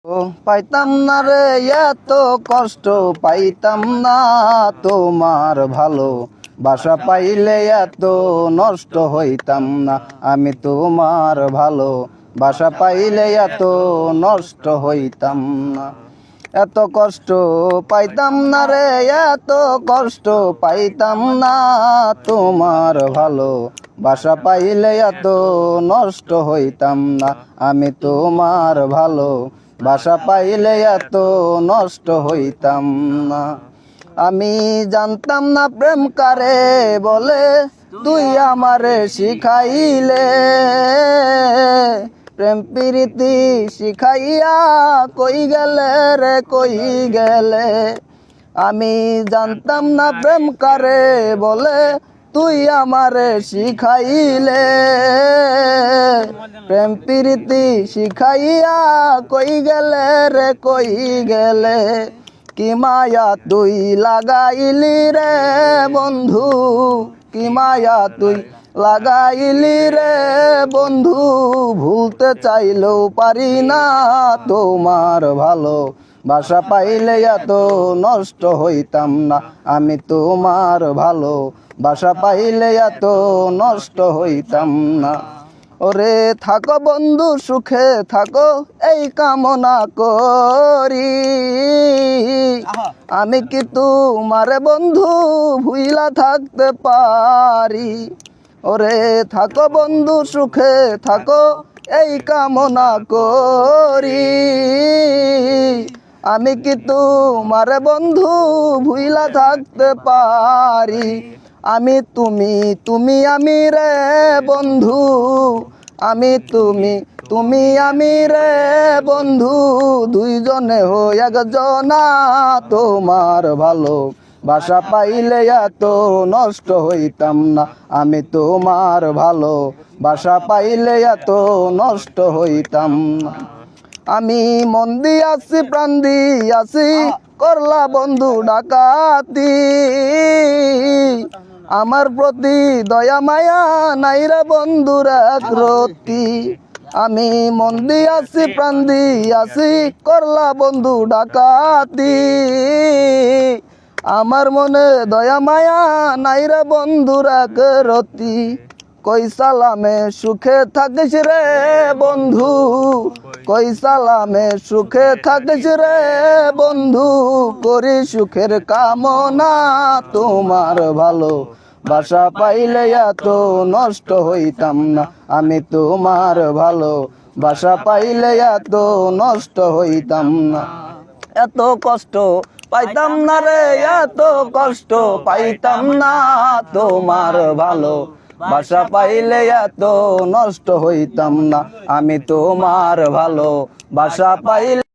ও পাইতাম না রে এত কষ্ট পাইতাম না তোমার ভালো বাসা পাইলে এত নষ্ট হইতাম না আমি তোমার ভালো বাসা পাইলে এত নষ্ট হইতাম না এত কষ্ট পাইতাম না রে এত কষ্ট পাইতাম না তোমার ভালো বাসা পাইলে এত নষ্ট হইতাম না আমি তোমার ভালো বাসা পাইলে এত নষ্ট হইতাম না আমি জানতাম না প্রেম কারে বলে তুই আমারে শিখাইলে প্রেম প্রীতি শিখাইয়া কই গেলে রে কই গেলে আমি জানতাম না প্রেম কারে বলে তুই আমারে শিখাইলে প্রেম প্রীতি শিখাইয়া কই গেলে রে কই গেলে কি মায়া তুই লাগাইলি রে বন্ধু কি মায়া তুই লাগাইলি রে বন্ধু ভুলতে চাইলেও পারি না তোমার ভালো বাসা পাইলে এত নষ্ট হইতাম না আমি তোমার ভালো বাসা পাইলে এত নষ্ট হইতাম না ওরে থাকো বন্ধু সুখে থাকো এই কামনা করি আমি কি তোমার বন্ধু ভুইলা থাকতে পারি ওরে থাকো বন্ধু সুখে থাকো এই কামনা করি আমি কি তোমার বন্ধু ভুইলা থাকতে পারি আমি তুমি আমি রে বন্ধু আমি তুমি আমি রে বন্ধু দুইজনে হই একজনা তোমার ভালো বাসা পাইলে এত নষ্ট হইতাম না আমি তোমার ভালো বাসা পাইলে এত নষ্ট হইতাম না আমি মন দিয়াছি প্রাণ দিয়াছি করলা বন্ধু ডাকাতি আমার প্রতি দয়া মায়া নাইরা বন্ধুর এক রতি আমি মন দিয়াছি প্রাণ দিয়াছি করলা বন্ধু ডাকাতি আমার মনে দয়া মায়া নাইরা বন্ধুর এক রতি কই সালামে সুখে থাকিস রে বন্ধু কই সালামে সুখে থাকিস রে বন্ধু করি সুখের কামনা তোমার ভালো বাসা পাইলে এত নষ্ট হইতাম না আমি তোমার ভালো বাসা পাইলে এত নষ্ট হইতাম না এত কষ্ট পাইতাম না রে এত কষ্ট পাইতাম না তোমার ভালো বাসা পাইলে এত নষ্ট হইতাম না আমি তোমার ভালো বাসা পাইলে